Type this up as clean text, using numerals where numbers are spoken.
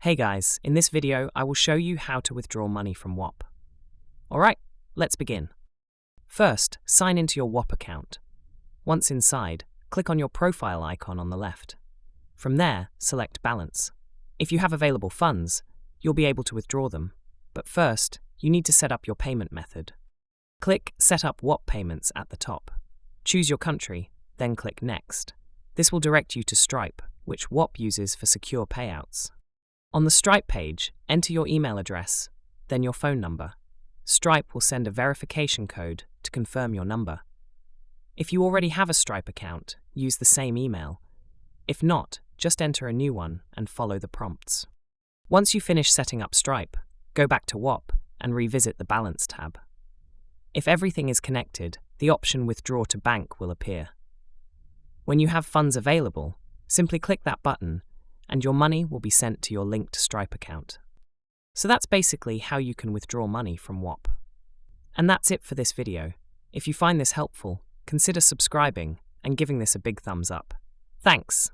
Hey guys, in this video I will show you how to withdraw money from Whop. Alright, let's begin. First, sign into your Whop account. Once inside, click on your profile icon on the left. From there, select Balance. If you have available funds, you'll be able to withdraw them. But first, you need to set up your payment method. Click Set up Whop Payments at the top. Choose your country, then click Next. This will direct you to Stripe, which Whop uses for secure payouts. On the Stripe page, enter your email address, then your phone number. Stripe will send a verification code to confirm your number. If you already have a Stripe account, use the same email. If not, just enter a new one and follow the prompts. Once you finish setting up Stripe, go back to Whop and revisit the Balance tab. If everything is connected, the option Withdraw to Bank will appear. When you have funds available, simply click that button and your money will be sent to your linked Stripe account. So that's basically how you can withdraw money from Whop. And that's it for this video. If you find this helpful, consider subscribing and giving this a big thumbs up. Thanks!